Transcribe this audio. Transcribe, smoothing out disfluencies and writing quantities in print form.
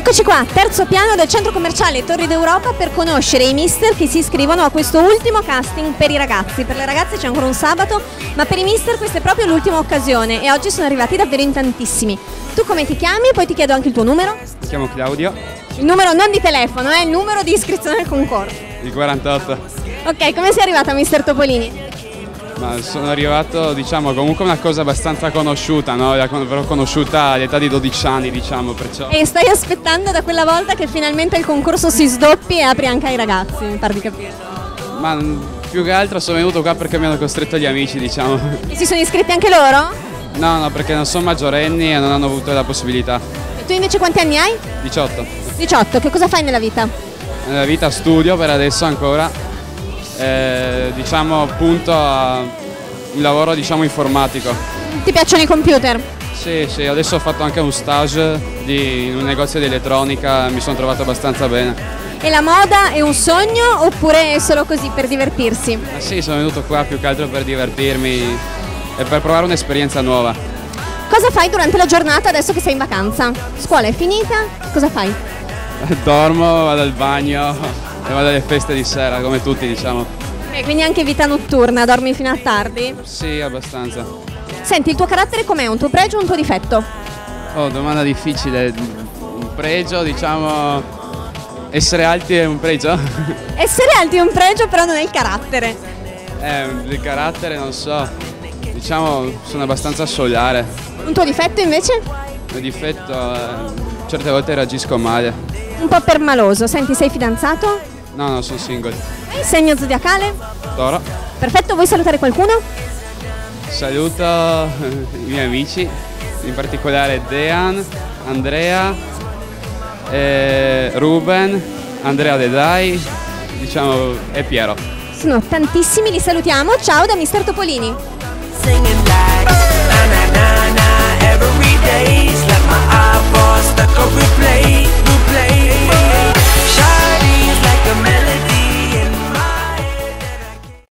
Eccoci qua, terzo piano del centro commerciale Torri d'Europa per conoscere i mister che si iscrivono a questo ultimo casting per i ragazzi. Per le ragazze c'è ancora un sabato, ma per i mister questa è proprio l'ultima occasione e oggi sono arrivati davvero in tantissimi. Tu come ti chiami? Poi ti chiedo anche il tuo numero. Mi chiamo Claudio. Il numero non di telefono, è il numero di iscrizione al concorso. Il 48. Ok, come sei arrivata mister Topolini? Ma sono arrivato, diciamo, comunque una cosa abbastanza conosciuta, no? L'ho conosciuta all'età di 12 anni, diciamo, perciò. E stai aspettando da quella volta che finalmente il concorso si sdoppi e apri anche ai ragazzi, mi pare di capire. Ma più che altro sono venuto qua perché mi hanno costretto gli amici, diciamo. E si sono iscritti anche loro? No, perché non sono maggiorenni e non hanno avuto la possibilità. E tu invece quanti anni hai? 18. 18, che cosa fai nella vita? Nella vita studio per adesso ancora. Diciamo appunto un lavoro, diciamo, informatico. Ti piacciono i computer? Sì, adesso ho fatto anche un stage in un negozio di elettronica, mi sono trovato abbastanza bene. E la moda è un sogno oppure è solo così per divertirsi? Sì, sono venuto qua più che altro per divertirmi e per provare un'esperienza nuova. Cosa fai durante la giornata adesso che sei in vacanza? Scuola è finita? Cosa fai? Dormo, vado al bagno e vado alle feste di sera, come tutti, diciamo. E quindi anche vita notturna, dormi fino a tardi? Sì, abbastanza. Senti, il tuo carattere com'è? Un tuo pregio o un tuo difetto? Oh, domanda difficile. Un pregio, diciamo, essere alti è un pregio? Essere alti è un pregio, però non è il carattere. Il carattere non so, diciamo, sono abbastanza solare. Un tuo difetto invece? Il difetto, certe volte reagisco male. Un po' permaloso. Senti, sei fidanzato? No, sono single. Hai segno zodiacale? Toro. Perfetto, vuoi salutare qualcuno? Saluto i miei amici, in particolare Dean, Andrea, Ruben, Andrea Dedai, diciamo, e Piero. Sono tantissimi, li salutiamo. Ciao da mister Topolini. Singing like